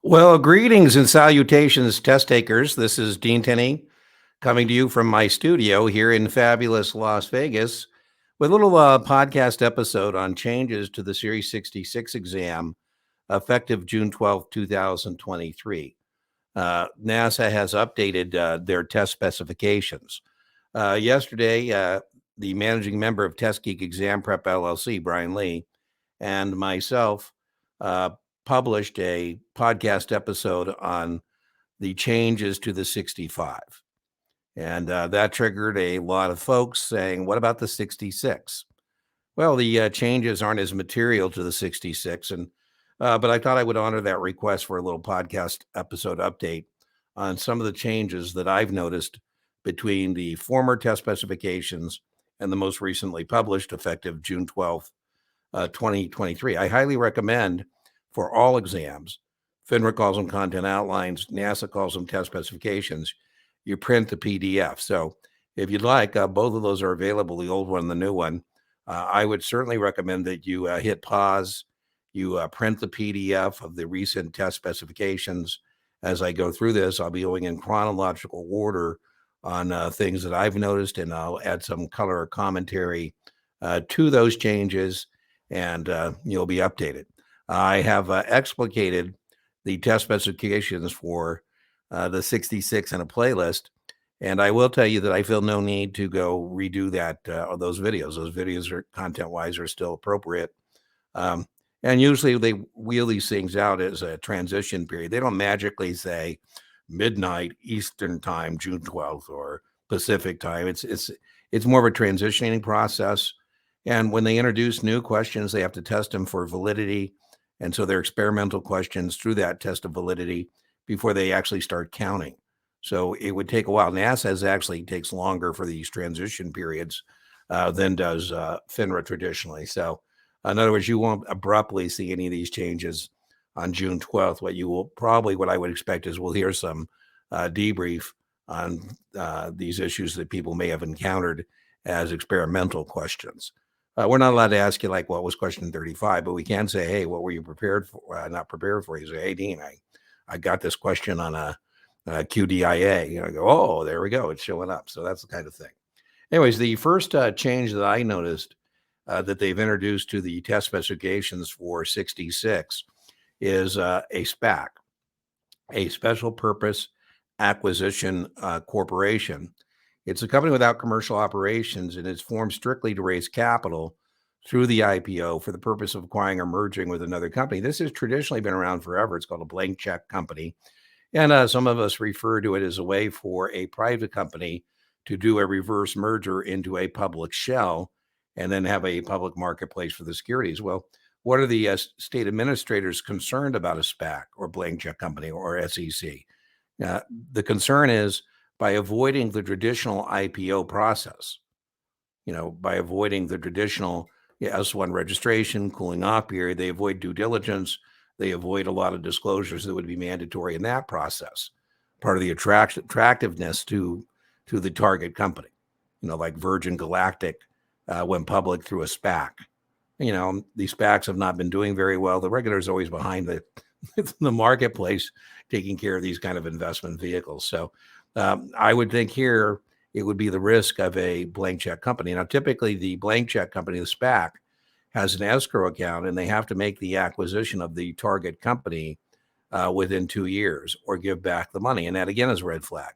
Well, greetings and salutations, test takers. This is Dean Tenney coming to you from my studio here in fabulous Las Vegas with a little podcast episode on changes to the Series 66 exam effective June 12th, 2023. NASA has updated their test specifications. Yesterday, the managing member of Test Geek Exam Prep LLC, Brian Lee, and myself uh, published a podcast episode on the changes to the 65. And that triggered a lot of folks saying, what about the 66? Well, the changes aren't as material to the 66. But I thought I would honor that request for a little podcast episode update on some of the changes that I've noticed between the former test specifications and the most recently published effective June 12th, 2023. I highly recommend for all exams. FINRA calls them content outlines. NASA calls them test specifications. You print the PDF. So if you'd like, both of those are available, the old one and the new one. I would certainly recommend that you hit pause. You print the PDF of the recent test specifications. As I go through this, I'll be going in chronological order on things that I've noticed, and I'll add some color commentary to those changes, and you'll be updated. I have explicated the test specifications for the 66 in a playlist, and I will tell you that I feel no need to go redo those videos. Those videos are content-wise are still appropriate. Um, and usually they wheel these things out as a transition period. They don't magically say midnight Eastern time, June 12th, or Pacific time. It's more of a transitioning process. And when they introduce new questions, they have to test them for validity. And so they're experimental questions through that test of validity before they actually start counting. So it would take a while. NASA actually takes longer for these transition periods than does FINRA traditionally. So in other words, you won't abruptly see any of these changes on June 12th. What I would expect is we'll hear some debrief on these issues that people may have encountered as experimental questions. We're not allowed to ask you like, what was question 35, but we can say, hey, what were you prepared for? Not prepared for. You say, hey, Dean, I got this question on a QDIA. Go, oh, there we go. It's showing up. So that's the kind of thing. Anyways, the first change that I noticed that they've introduced to the test specifications for 66 is a SPAC, a special purpose acquisition corporation. It's a company without commercial operations, and it's formed strictly to raise capital through the IPO for the purpose of acquiring or merging with another company. This has traditionally been around forever. It's called a blank check company. And some of us refer to it as a way for a private company to do a reverse merger into a public shell and then have a public marketplace for the securities. Well, what are the state administrators concerned about a SPAC or blank check company or SEC? The concern is by avoiding the traditional IPO process, by avoiding the traditional S1 registration, cooling off period, they avoid due diligence. They avoid a lot of disclosures that would be mandatory in that process. Part of the attractiveness to the target company, like Virgin Galactic went public through a SPAC. These SPACs have not been doing very well. The regulator is always behind the marketplace taking care of these kind of investment vehicles. So I would think here it would be the risk of a blank check company. Now, typically the blank check company, the SPAC, has an escrow account, and they have to make the acquisition of the target company within 2 years or give back the money. And that, again, is a red flag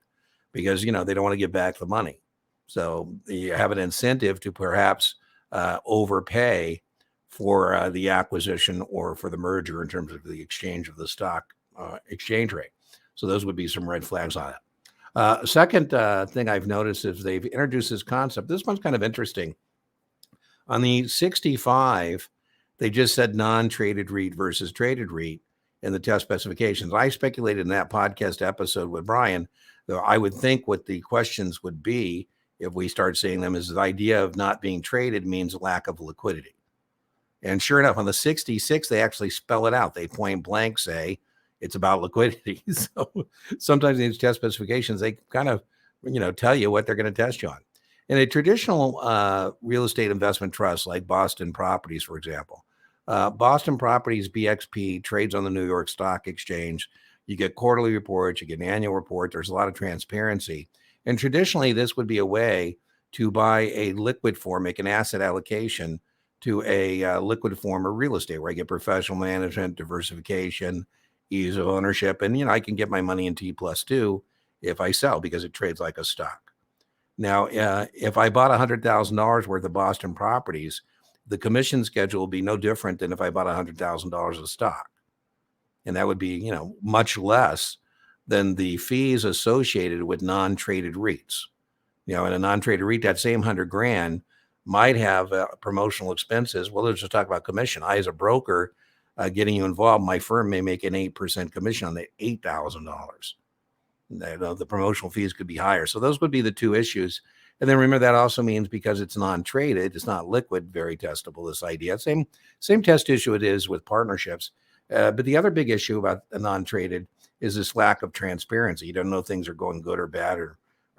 because, they don't want to give back the money. So you have an incentive to perhaps overpay for the acquisition or for the merger in terms of the exchange of the stock exchange rate. So those would be some red flags on it. Second thing I've noticed is they've introduced this concept. This one's kind of interesting. On the 65, they just said non-traded REIT versus traded REIT in the test specifications. I speculated in that podcast episode with Brian, though I would think what the questions would be if we start seeing them is the idea of not being traded means lack of liquidity. And sure enough, on the 66, they actually spell it out. They point blank say it's about liquidity. So sometimes in these test specifications, they kind of, tell you what they're going to test you on. In a traditional real estate investment trust like Boston Properties, for example, Boston Properties BXP trades on the New York Stock Exchange. You get quarterly reports, you get an annual report. There's a lot of transparency. And traditionally, this would be a way to buy a liquid form, make an asset allocation to a liquid form of real estate where I get professional management, diversification, ease of ownership. And, I can get my money in T+2 if I sell because it trades like a stock. Now, if I bought $100,000 worth of Boston Properties, the commission schedule will be no different than if I bought $100,000 of stock. And that would be, much less than the fees associated with non-traded REITs. In a non-traded REIT, that same 100 grand might have promotional expenses. Well, let's just talk about commission. I, as a broker, getting you involved, my firm may make an 8% commission on the $8,000. The promotional fees could be higher. So those would be the two issues. And then remember, that also means because it's non-traded, it's not liquid, very testable, this idea. Same test issue it is with partnerships. But the other big issue about a non-traded is this lack of transparency. You don't know if things are going good or bad or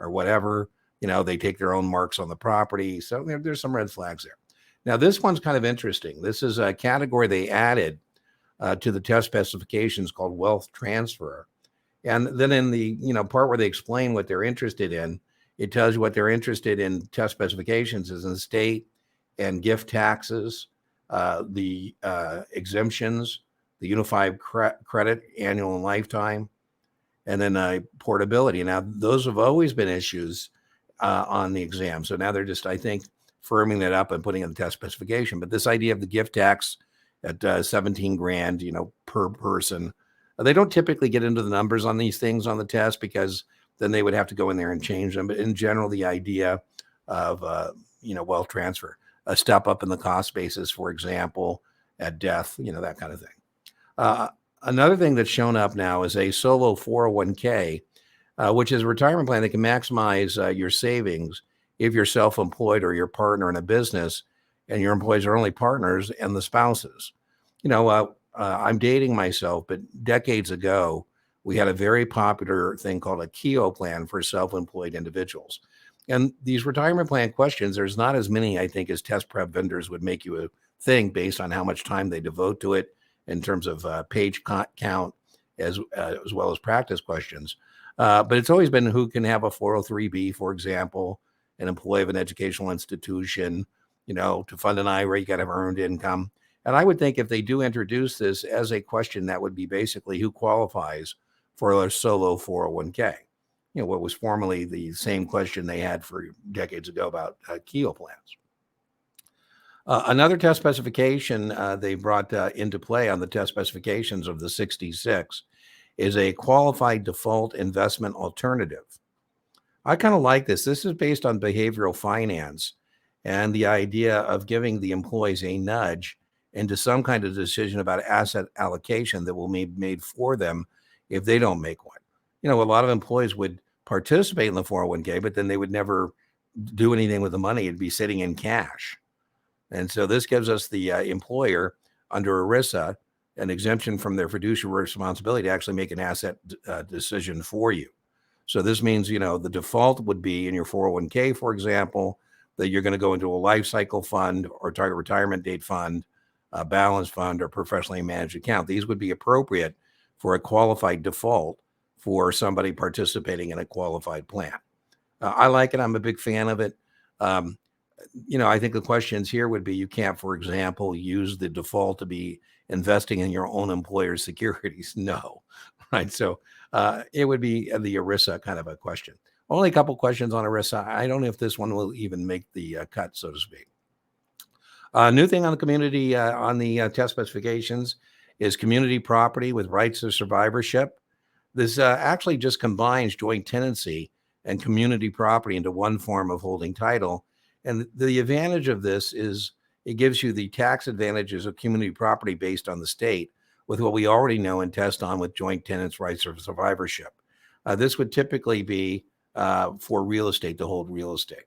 whatever. They take their own marks on the property. So there's some red flags there. Now, this one's kind of interesting. This is a category they added to the test specifications called wealth transfer. And then in the part where they explain what they're interested in, it tells you what they're interested in. Test specifications is in the state and gift taxes, the exemptions, the unified credit, annual and lifetime, and then portability. Now, those have always been issues on the exam. So now they're just, I think, firming that up and putting in the test specification. But this idea of the gift tax at 17 grand, per person, they don't typically get into the numbers on these things on the test because then they would have to go in there and change them. But in general, the idea of, wealth transfer, a step up in the cost basis, for example, at death, that kind of thing. Another thing that's shown up now is a solo 401k, which is a retirement plan that can maximize your savings if you're self-employed or your partner in a business and your employees are only partners and the spouses. I'm dating myself, but decades ago, we had a very popular thing called a KEO plan for self-employed individuals. And these retirement plan questions, there's not as many, I think, as test prep vendors would make you think based on how much time they devote to it in terms of page count as well as practice questions. But it's always been who can have a 403B, for example, an employee of an educational institution, to fund an IRA, you got to have earned income. And I would think if they do introduce this as a question, that would be basically who qualifies for a solo 401k, what was formerly the same question they had for decades ago about KEO plans. Another test specification they brought into play on the test specifications of the 66 is a qualified default investment alternative. I kind of like this. This is based on behavioral finance and the idea of giving the employees a nudge into some kind of decision about asset allocation that will be made for them if they don't make one. A lot of employees would participate in the 401k, but then they would never do anything with the money. It'd be sitting in cash. And so this gives us the employer under ERISA an exemption from their fiduciary responsibility to actually make an asset decision for you. So this means, the default would be in your 401k, for example, that you're going to go into a life cycle fund or target retirement date fund, a balanced fund, or professionally managed account. These would be appropriate for a qualified default for somebody participating in a qualified plan. I like it. I'm a big fan of it. I think the questions here would be, you can't, for example, use the default to be investing in your own employer's securities. No, right? So it would be the ERISA kind of a question. Only a couple questions on ERISA. I don't know if this one will even make the cut, so to speak. New thing on the community, on the test specifications is community property with rights of survivorship. This actually just combines joint tenancy and community property into one form of holding title. And the advantage of this is it gives you the tax advantages of community property based on the state with what we already know and test on with joint tenants' rights of survivorship. This would typically be for real estate, to hold real estate.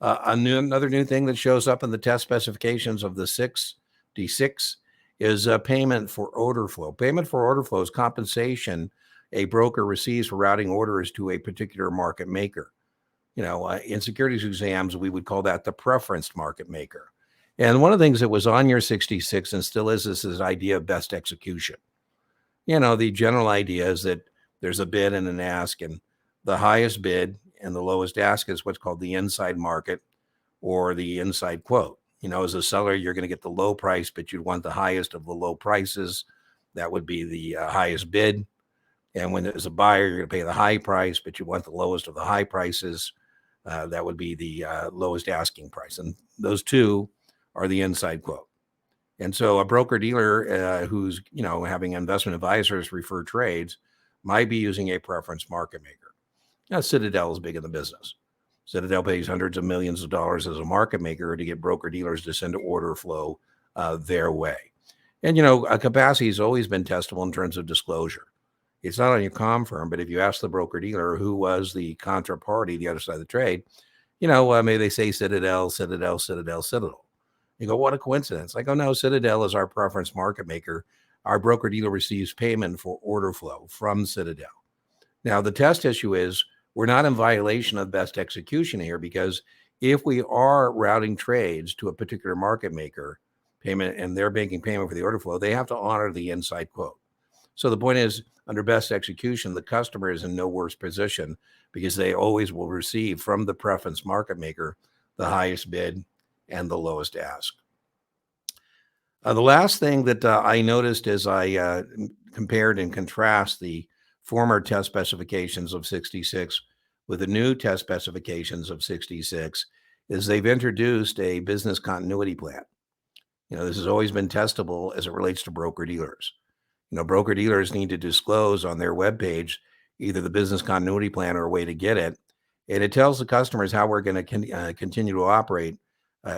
Another new thing that shows up in the test specifications of the 6D6 is payment for order flow. Payment for order flow is compensation a broker receives for routing orders to a particular market maker. In securities exams, we would call that the preferenced market maker. And one of the things that was on your 66 and still is this idea of best execution. The general idea is that there's a bid and an ask, and the highest bid and the lowest ask is what's called the inside market or the inside quote. As a seller, you're going to get the low price, but you'd want the highest of the low prices. That would be the highest bid. And when as a buyer, you're going to pay the high price, but you want the lowest of the high prices. That would be the lowest asking price. And those two are the inside quote. And so a broker dealer who's, having investment advisors refer trades might be using a preference market maker. Now, Citadel is big in the business. Citadel pays hundreds of millions of dollars as a market maker to get broker dealers to send order flow their way. And, a capacity has always been testable in terms of disclosure. It's not on your comm firm, but if you ask the broker dealer who was the contraparty, the other side of the trade, maybe they say Citadel, Citadel, Citadel, Citadel. You go, what a coincidence. Like, oh no, Citadel is our preference market maker. Our broker dealer receives payment for order flow from Citadel. Now, the test issue is we're not in violation of best execution here, because if we are routing trades to a particular market maker payment and they're making payment for the order flow, they have to honor the inside quote. So the point is, under best execution, the customer is in no worse position because they always will receive from the preference market maker the highest bid and the lowest ask. The last thing that I noticed as I compared and contrast the former test specifications of 66 with the new test specifications of 66 is they've introduced a business continuity plan. This has always been testable as it relates to broker dealers. Broker dealers need to disclose on their webpage either the business continuity plan or a way to get it. And it tells the customers how we're going to continue to operate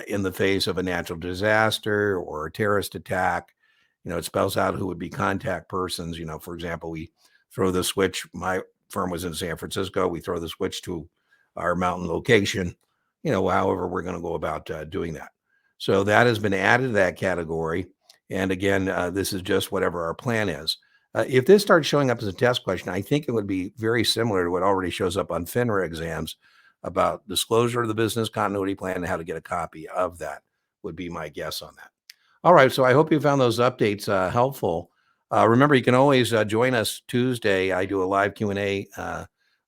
in the face of a natural disaster or a terrorist attack. It spells out who would be contact persons. For example, we throw the switch. My firm was in San Francisco. We throw the switch to our mountain location, however we're going to go about doing that. So that has been added to that category. And again, this is just whatever our plan is. If this starts showing up as a test question, I think it would be very similar to what already shows up on FINRA exams about disclosure of the business continuity plan and how to get a copy of that would be my guess on that. All right, so I hope you found those updates helpful. Remember, you can always join us Tuesday. I do a live Q&A,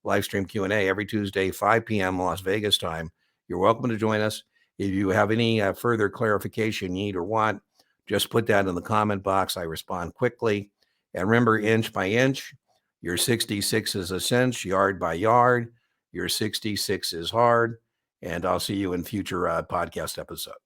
live stream Q&A every Tuesday, 5 p.m. Las Vegas time. You're welcome to join us. If you have any further clarification you need or want, just put that in the comment box. I respond quickly. And remember, inch by inch, your 66 is a cinch, yard by yard. Your 66 is hard. And I'll see you in future podcast episodes.